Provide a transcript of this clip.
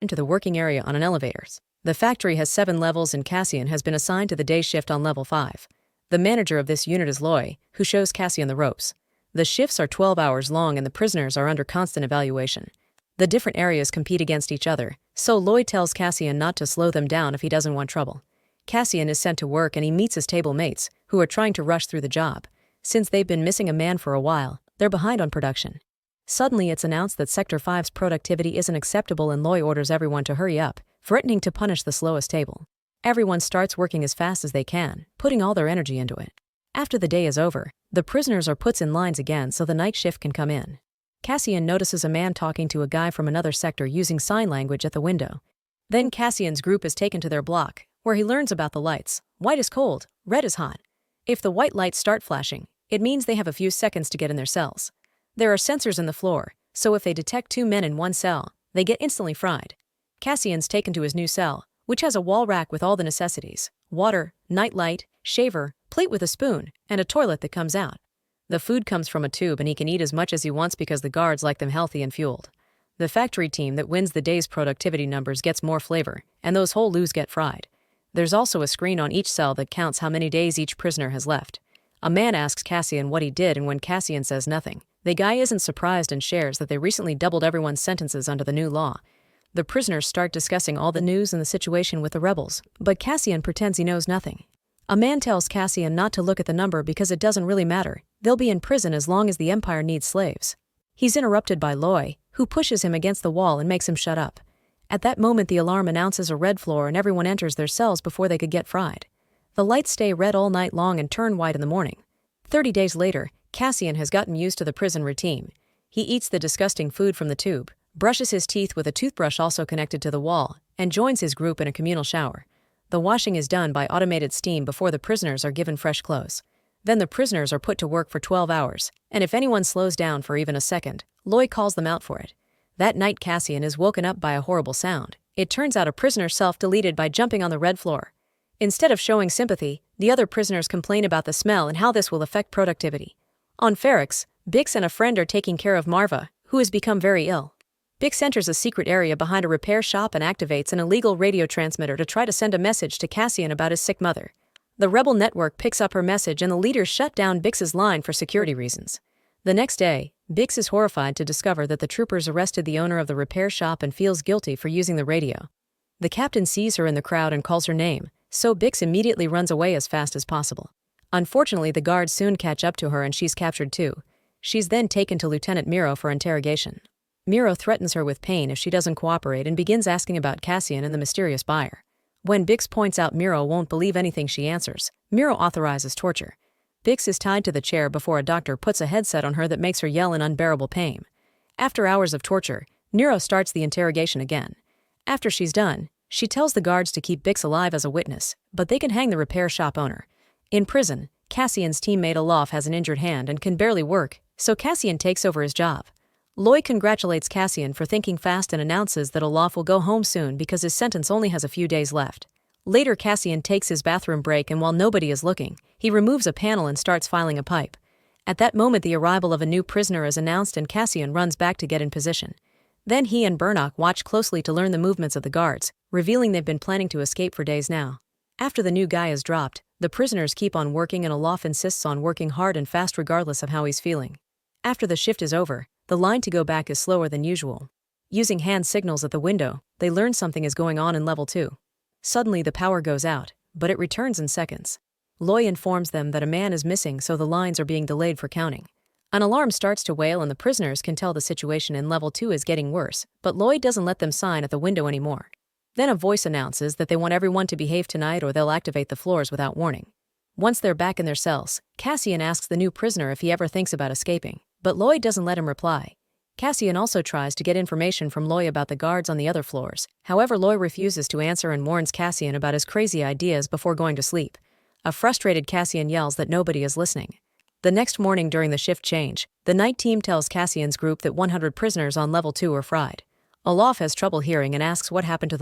into the working area on an elevator. The factory has 7 levels and Cassian has been assigned to the day shift on level 5. The manager of this unit is Loy, who shows Cassian the ropes. The shifts are 12 hours long and the prisoners are under constant evaluation. The different areas compete against each other, so Loy tells Cassian not to slow them down if he doesn't want trouble. Cassian is sent to work and he meets his table mates, who are trying to rush through the job. Since they've been missing a man for a while, they're behind on production. Suddenly it's announced that Sector 5's productivity isn't acceptable and Loy orders everyone to hurry up, threatening to punish the slowest table. Everyone starts working as fast as they can, putting all their energy into it. After the day is over, the prisoners are put in lines again so the night shift can come in. Cassian notices a man talking to a guy from another sector using sign language at the window. Then Cassian's group is taken to their block, where he learns about the lights. White is cold, red is hot. If the white lights start flashing, it means they have a few seconds to get in their cells. There are sensors in the floor, so if they detect 2 men in one cell, they get instantly fried. Cassian's taken to his new cell, which has a wall rack with all the necessities: water, night light, shaver, plate with a spoon, and a toilet that comes out. The food comes from a tube and he can eat as much as he wants because the guards like them healthy and fueled. The factory team that wins the day's productivity numbers gets more flavor, and those whole loos get fried. There's also a screen on each cell that counts how many days each prisoner has left. A man asks Cassian what he did, and when Cassian says nothing, the guy isn't surprised and shares that they recently doubled everyone's sentences under the new law. The prisoners start discussing all the news and the situation with the rebels, but Cassian pretends he knows nothing. A man tells Cassian not to look at the number because it doesn't really matter. They'll be in prison as long as the Empire needs slaves. He's interrupted by Loy, who pushes him against the wall and makes him shut up. At that moment the alarm announces a red floor and everyone enters their cells before they could get fried. The lights stay red all night long and turn white in the morning. 30 days later, Cassian has gotten used to the prison routine. He eats the disgusting food from the tube, brushes his teeth with a toothbrush also connected to the wall, and joins his group in a communal shower. The washing is done by automated steam before the prisoners are given fresh clothes. Then the prisoners are put to work for 12 hours, and if anyone slows down for even a second, Loy calls them out for it. That night Cassian is woken up by a horrible sound. It turns out a prisoner self-deleted by jumping on the red floor. Instead of showing sympathy, the other prisoners complain about the smell and how this will affect productivity. On Ferrex, Bix and a friend are taking care of Marva, who has become very ill. Bix enters a secret area behind a repair shop and activates an illegal radio transmitter to try to send a message to Cassian about his sick mother. The rebel network picks up her message and the leaders shut down Bix's line for security reasons. The next day, Bix is horrified to discover that the troopers arrested the owner of the repair shop and feels guilty for using the radio. The captain sees her in the crowd and calls her name, so Bix immediately runs away as fast as possible. Unfortunately, the guards soon catch up to her and she's captured too. She's then taken to Lieutenant Miro for interrogation. Miro threatens her with pain if she doesn't cooperate and begins asking about Cassian and the mysterious buyer. When Bix points out Miro won't believe anything she answers, Miro authorizes torture. Bix is tied to the chair before a doctor puts a headset on her that makes her yell in unbearable pain. After hours of torture, Miro starts the interrogation again. After she's done, she tells the guards to keep Bix alive as a witness, but they can hang the repair shop owner. In prison, Cassian's teammate Olaf has an injured hand and can barely work, so Cassian takes over his job. Loy congratulates Cassian for thinking fast and announces that Olaf will go home soon because his sentence only has a few days left. Later Cassian takes his bathroom break and while nobody is looking, he removes a panel and starts filing a pipe. At that moment the arrival of a new prisoner is announced and Cassian runs back to get in position. Then he and Burnock watch closely to learn the movements of the guards, revealing they've been planning to escape for days now. After the new guy is dropped, the prisoners keep on working and Olaf insists on working hard and fast regardless of how he's feeling. After the shift is over, the line to go back is slower than usual. Using hand signals at the window, they learn something is going on in level 2. Suddenly the power goes out, but it returns in seconds. Loy informs them that a man is missing so the lines are being delayed for counting. An alarm starts to wail and the prisoners can tell the situation in level 2 is getting worse, but Loy doesn't let them sign at the window anymore. Then a voice announces that they want everyone to behave tonight or they'll activate the floors without warning. Once they're back in their cells, Cassian asks the new prisoner if he ever thinks about escaping, but Loy doesn't let him reply. Cassian also tries to get information from Loy about the guards on the other floors. However, Loy refuses to answer and warns Cassian about his crazy ideas before going to sleep. A frustrated Cassian yells that nobody is listening. The next morning during the shift change, the night team tells Cassian's group that 100 prisoners on level 2 are fried. Olaf has trouble hearing and asks what happened to the